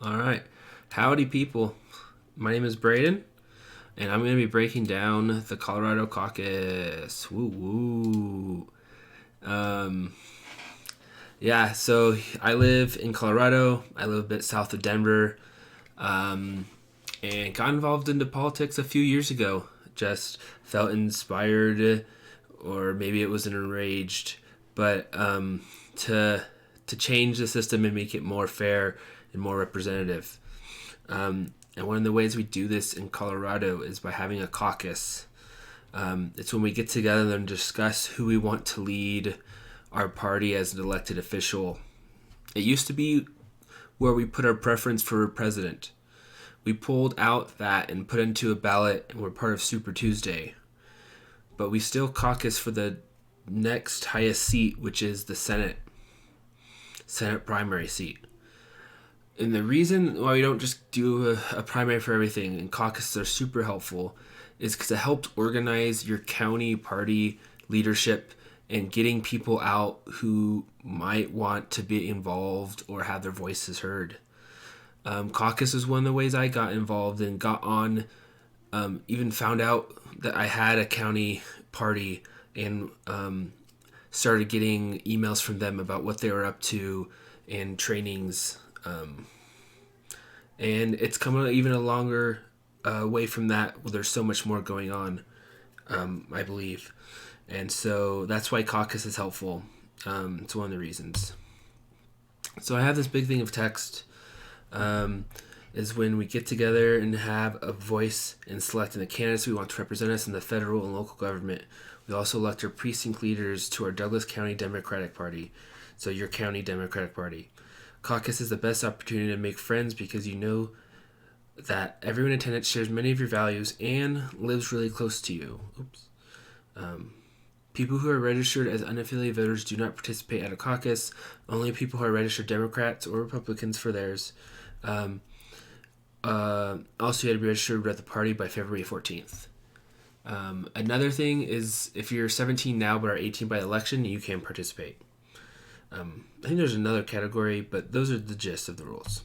All right. Howdy, people. My name is Braden, and I'm going to be breaking down the Colorado Caucus. Woo woo. Um, yeah, so I live in Colorado. I live a bit south of Denver, and got involved into politics a few years ago. Just felt inspired, or maybe it was enraged, but to change the system and make it more fair and more representative. And one of the ways we do this in Colorado is by having a caucus. It's when we get together and discuss who we want to lead our party as an elected official. It used to be where we put our preference for president. We pulled out that and put into a ballot, and we're part of Super Tuesday. But we still caucus for the next highest seat, which is the Senate primary seat. And the reason why we don't just do a primary for everything, and caucuses are super helpful, is because it helps organize your county party leadership and getting people out who might want to be involved or have their voices heard. Caucus is one of the ways I got involved and got on, even found out that I had a county party and started getting emails from them about what they were up to and trainings. And it's coming even a longer way from that. Well, there's so much more going on, I believe. And so that's why caucus is helpful. It's one of the reasons. So I have this big thing of text. Is when we get together and have a voice in selecting the candidates we want to represent us in the federal and local government. We also elect our precinct leaders to our Douglas County Democratic Party, so your county Democratic Party. Caucus is the best opportunity to make friends because you know that everyone in attendance shares many of your values and lives really close to you. People who are registered as unaffiliated voters do not participate at a caucus. Only people who are registered Democrats or Republicans for theirs. Also, you had to be registered at the party by February 14th. Another thing is if you're 17 now but are 18 by election, you can participate. I think there's another category, but those are the gist of the rules.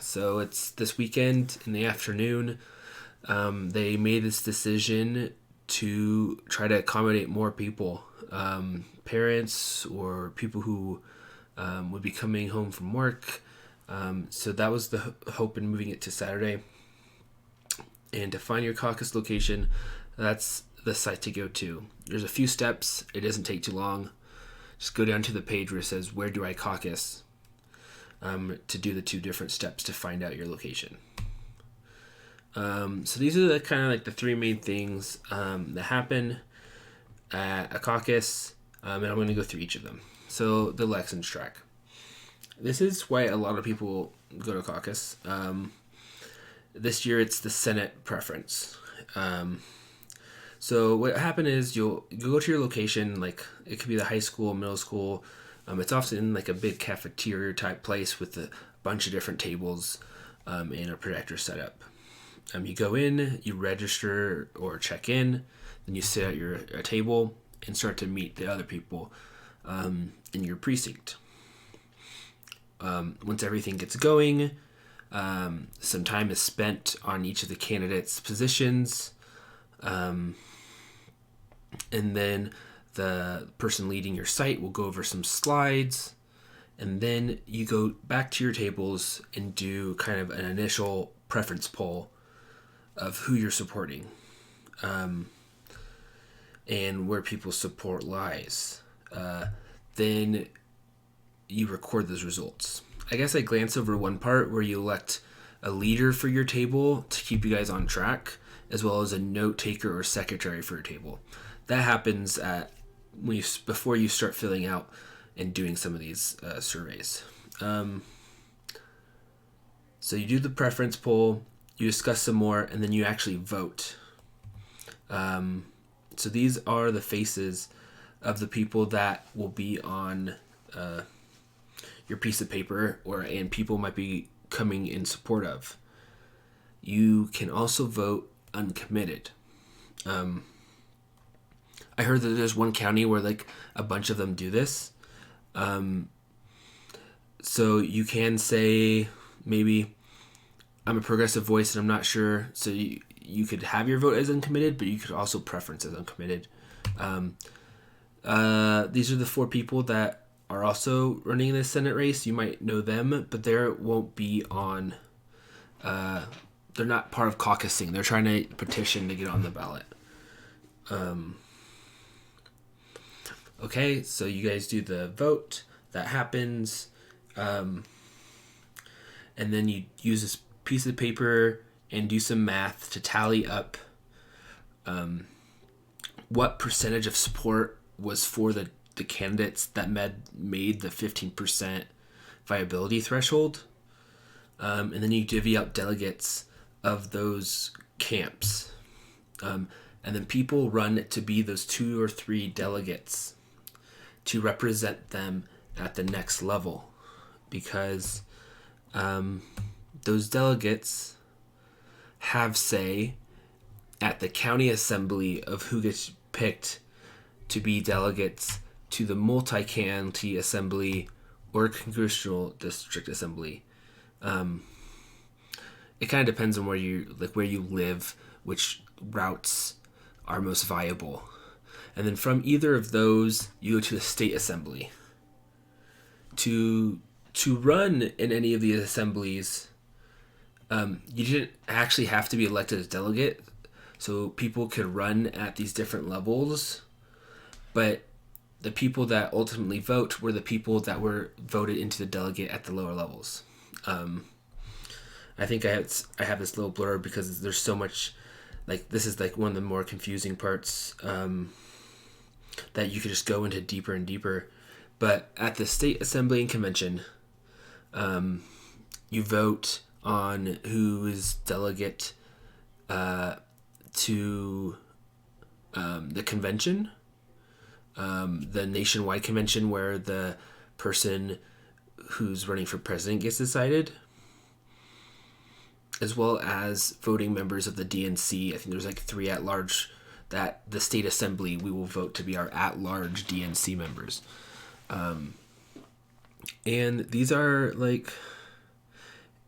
So it's this weekend in the afternoon. They made this decision to try to accommodate more people, parents or people who would be coming home from work. So that was the hope in moving it to Saturday. And to find your caucus location, that's the site to go to. There's a few steps. It doesn't take too long. Just go down to the page where it says, where do I caucus? To do the two different steps to find out your location. So these are the kind of like the three main things that happen at a caucus. And I'm going to go through each of them. So the elections track. This is why a lot of people go to caucus. This year it's the Senate preference. So what happened is you'll go to your location, like it could be the high school, middle school. It's often in like a big cafeteria type place with a bunch of different tables and a projector set up. You go in, you register or check in, then you sit at your table and start to meet the other people in your precinct. Once everything gets going, some time is spent on each of the candidates' positions. And then the person leading your site will go over some slides. And then you go back to your tables and do kind of an initial preference poll of who you're supporting and where people's support lies. Then you record those results. I guess I glance over one part where you elect a leader for your table to keep you guys on track, as well as a note taker or secretary for your table. That happens before you start filling out and doing some of these surveys. So you do the preference poll, you discuss some more, and then you actually vote. So these are the faces of the people that will be on your piece of paper and people might be coming in support of. You can also vote uncommitted. I heard that there's one county where like a bunch of them do this. So you can say maybe I'm a progressive voice and I'm not sure. So you could have your vote as uncommitted, but you could also preference as uncommitted. These are the 4 people that are also running in the Senate race. You might know them, but they won't be on. They're not part of caucusing. They're trying to petition to get on the ballot. Okay, so you guys do the vote. That happens. And then you use this piece of paper and do some math to tally up what percentage of support was for the candidates that made the 15% viability threshold. And then you divvy up delegates of those camps. And then people run to be those 2 or 3 delegates to represent them at the next level. Because those delegates have say at the county assembly of who gets picked to be delegates to the multi-county assembly or congressional district assembly. It kind of depends on where you live, which routes are most viable. And then from either of those, you go to the state assembly. To run in any of these assemblies, you didn't actually have to be elected as delegate. So people could run at these different levels, but the people that ultimately vote were the people that were voted into the delegate at the lower levels. I think I have this little blur because there's so much, this is one of the more confusing parts, that you could just go into deeper and deeper. But at the state assembly and convention, you vote on who is delegate to the convention, the nationwide convention where the person who's running for president gets decided, as well as voting members of the DNC. I think there's 3 at-large that the state assembly we will vote to be our at-large DNC members. And these are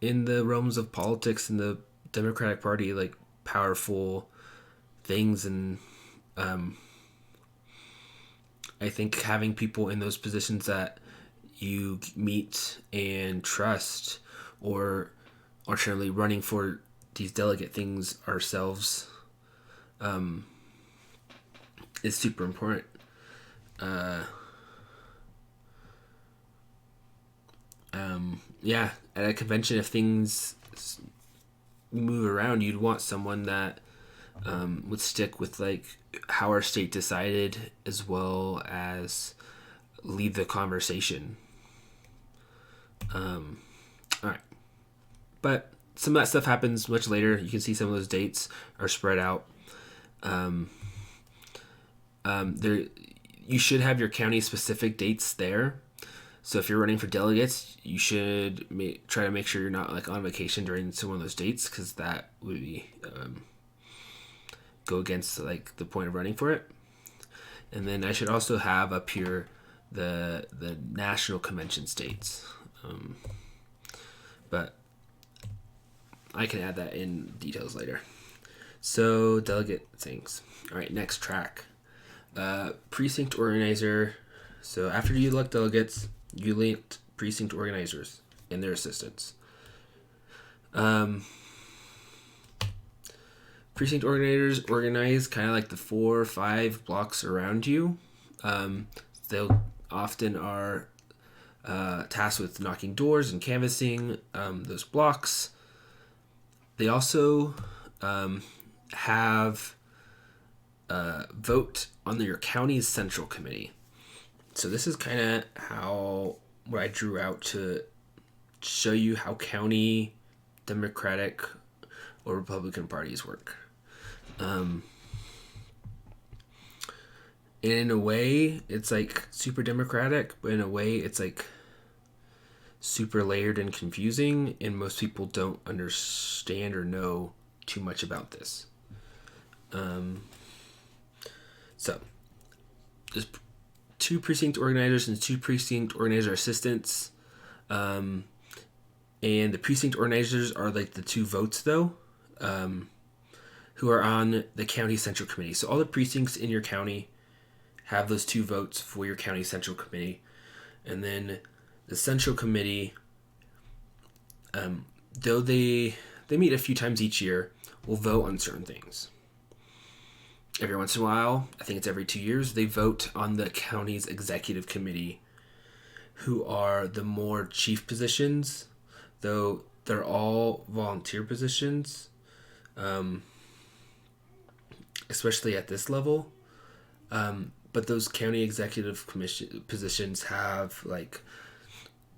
in the realms of politics in the Democratic Party, powerful things. And I think having people in those positions that you meet and trust, or alternatively running for these delegate things ourselves, is super important. At a convention, if things move around, you'd want someone that would stick with how our state decided, as well as lead the conversation. All right, but some of that stuff happens much later. You can see some of those dates are spread out. You should have your county specific dates there. So if you're running for delegates, you should try to make sure you're not on vacation during some of those dates, because that would be go against the point of running for it. And then I should also have up here the national convention states, but I can add that in details later. So delegate things. All right, next track. Precinct Organizer. So after you elect delegates, you elect Precinct Organizers and their assistants. Precinct Organizers organize kind of the 4 or 5 blocks around you. They often are tasked with knocking doors and canvassing those blocks. They also have vote on your county's central committee. So this is kind of what I drew out to show you how county Democratic or Republican parties work. In a way, it's super democratic, but in a way, it's super layered and confusing, and most people don't understand or know too much about this. So there's 2 precinct organizers and 2 precinct organizer assistants. And the precinct organizers are like the 2 votes, though, who are on the county central committee. So all the precincts in your county have those 2 votes for your county central committee. And then the central committee, though they meet a few times each year, will vote on certain things. Every once in a while, I think it's every 2 years, they vote on the county's executive committee, who are the more chief positions, though they're all volunteer positions, especially at this level. But those county executive commission positions have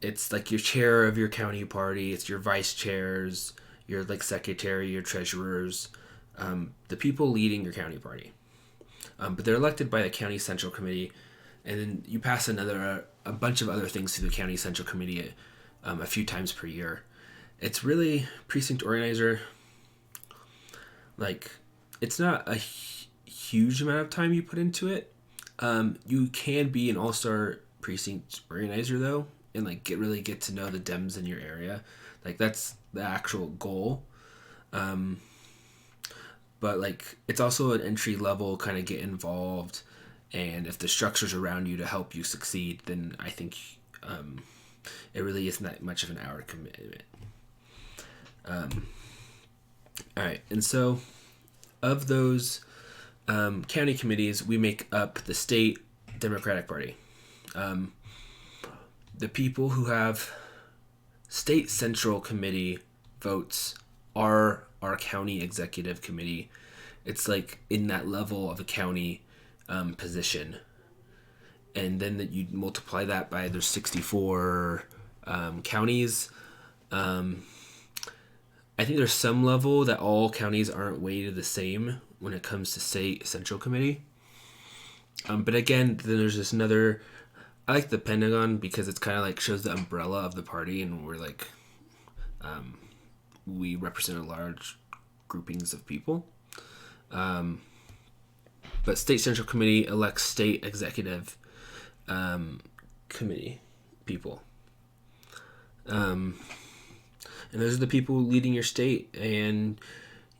it's like your chair of your county party, it's your vice chairs, your secretary, your treasurers, the people leading your county party. But they're elected by the county central committee, and then you pass a bunch of other things through the county central committee a few times per year. It's really precinct organizer. It's not a huge amount of time you put into it. You can be an all-star precinct organizer, though, and really get to know the Dems in your area. That's the actual goal. But it's also an entry level kind of get involved, and if the structure's around you to help you succeed, then I think it really isn't that much of an hour commitment. All right, and so of those county committees, we make up the state Democratic Party. The people who have state central committee votes are our county executive committee. It's in that level of a county position, and then that you multiply that by there's 64 counties. I think there's some level that all counties aren't weighted the same when it comes to state central committee. But again, then there's this another. I like the Pentagon because it's kind of shows the umbrella of the party, and we're we represent a large groupings of people. But state central committee elects state executive committee people. And those are the people leading your state, and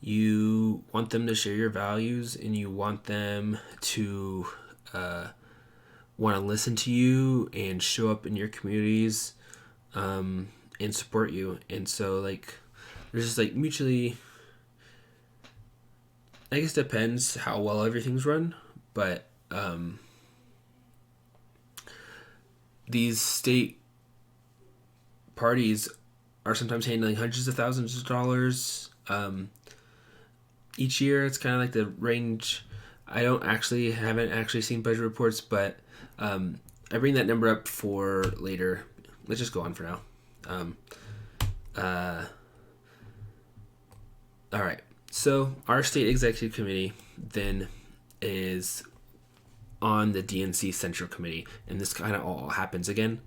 you want them to share your values, and you want them to want to listen to you and show up in your communities and support you. And so there's just mutually, I guess, depends how well everything's run, but these state parties are sometimes handling hundreds of thousands of dollars each year. It's kind of the range. I haven't actually seen budget reports, but I bring that number up for later. Let's just go on for now. All right. So our state executive committee then is on the DNC Central Committee, and this kind of all happens again.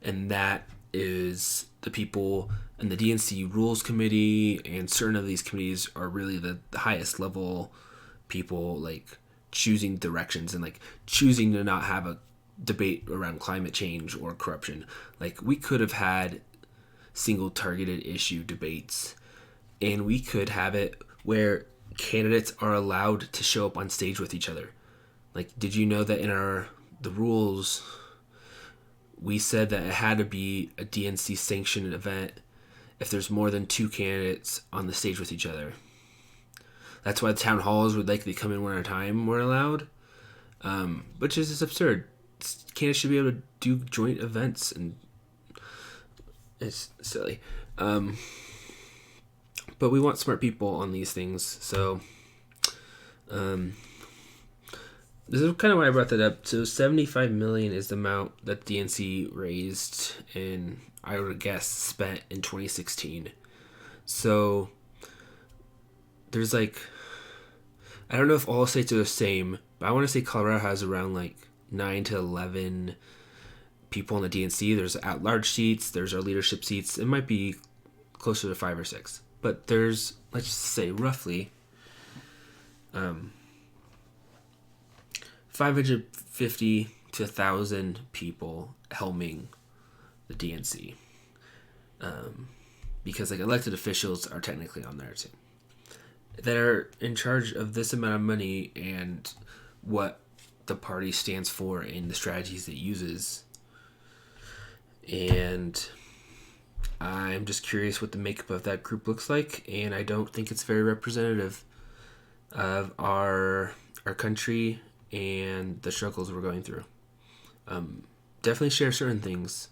And that is the people in the DNC Rules Committee, and certain of these committees are really the highest level people, choosing directions and choosing to not have a debate around climate change or corruption. We could have had single targeted issue debates, and we could have it where candidates are allowed to show up on stage with each other. Did you know that in the rules, we said that it had to be a DNC sanctioned event if there's more than 2 candidates on the stage with each other? That's why the town halls would they come in one at a time were allowed, which is just absurd. Candidates should be able to do joint events, and it's silly. But we want smart people on these things, so this is kind of why I brought that up. So $75 million is the amount that DNC raised and I would guess spent in 2016. So there's I don't know if all states are the same, but I want to say Colorado has around 9 to 11 people on the DNC. There's at-large seats, there's our leadership seats. It might be closer to 5 or 6, but there's, let's just say roughly 550 to 1,000 people helming the DNC. Because like elected officials are technically on there too. That are in charge of this amount of money and what the party stands for and the strategies it uses. And I'm just curious what the makeup of that group looks like, and I don't think it's very representative of our country and the struggles we're going through. Definitely share certain things,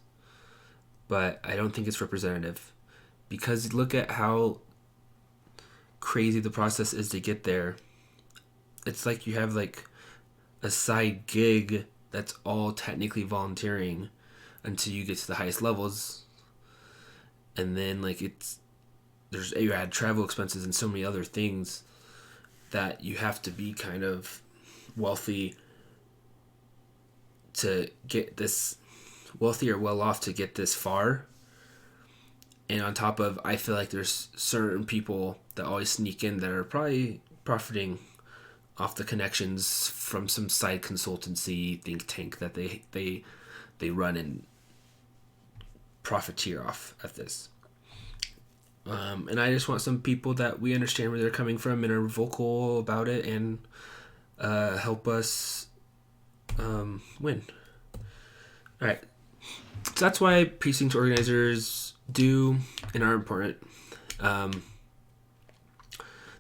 but I don't think it's representative, because look at how crazy the process is to get there. It's like you have like a side gig that's all technically volunteering until you get to the highest levels, and then like you add travel expenses and so many other things that you have to be kind of wealthy to get this, wealthy or well off to get this far. And on top of, I feel like there's certain people that always sneak in that are probably profiting off the connections from some side consultancy think tank that they run and profiteer off of this. And I just want some people that we understand where they're coming from and are vocal about it and help us win. All right. So that's why precinct organizers do and are important.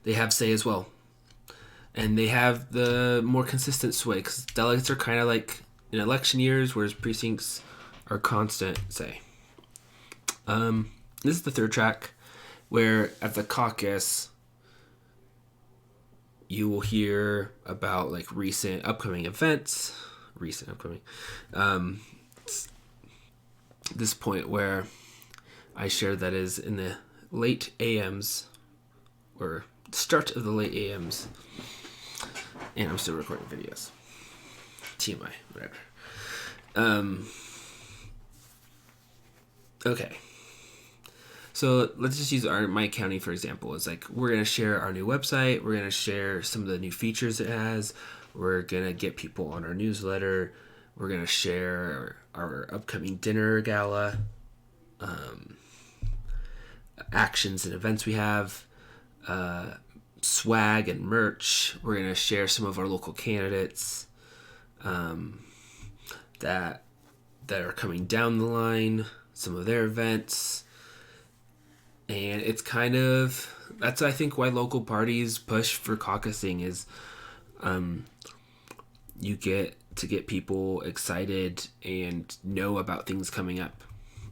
They have say as well. And they have the more consistent sway, because delegates are kind of like in election years, whereas precincts are constant say. This is the third track, where at the caucus, you will hear about like recent upcoming events. This point where I shared that is in the late AMs, or start of the late AMs, and I'm still recording videos. TMI, whatever. Okay. So let's just use my county for example. It's like we're going to share our new website. We're going to share some of the new features it has. We're going to get people on our newsletter. We're going to share our upcoming dinner gala, actions and events we have, swag and merch. We're going to share some of our local candidates that are coming down the line, some of their events. And it's kind of, that's I think why local parties push for caucusing is you get to get people excited and know about things coming up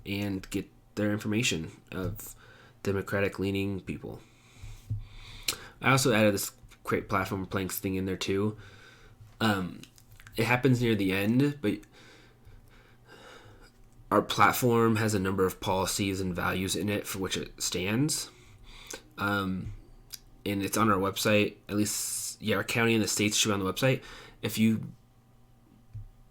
and get their information of Democratic leaning people. I also added this create platform planks thing in there too. It happens near the end, but our platform has a number of policies and values in it for which it stands. And it's on our website. At least, our county and the states should be on the website. If you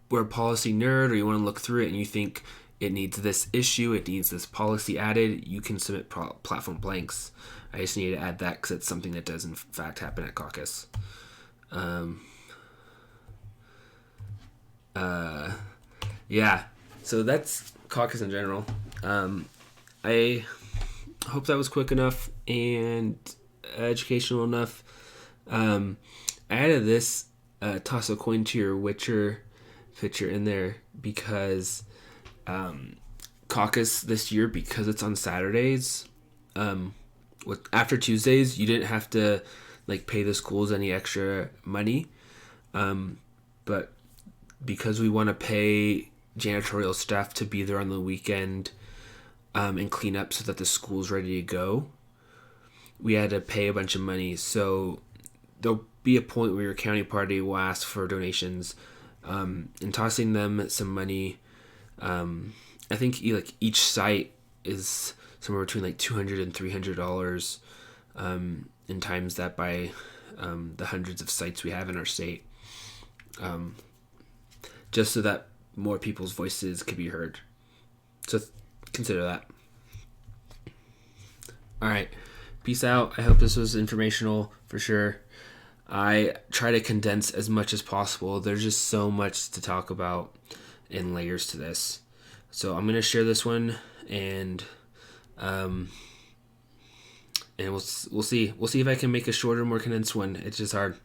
were a policy nerd or you want to look through it and you think it needs this issue, it needs this policy added, you can submit platform blanks. I just need to add that because it's something that does in fact happen at caucus. So that's caucus in general. I hope that was quick enough and educational enough. I added this toss a coin to your Witcher picture in there because caucus this year, because it's on Saturdays, after Tuesdays, you didn't have to like pay the schools any extra money. But because we want to pay janitorial staff to be there on the weekend and clean up so that the school's ready to go, we had to pay a bunch of money. So there'll be a point where your county party will ask for donations, and tossing them some money. I think each site is somewhere between like $200 and $300, and times that by the hundreds of sites we have in our state, just so that more people's voices could be heard. So consider that. All right. Peace out. I hope this was informational for sure. I try to condense as much as possible. There's just so much to talk about and layers to this. So I'm gonna share this one, and um, we'll see if I can make a shorter, more condensed one. It's just hard.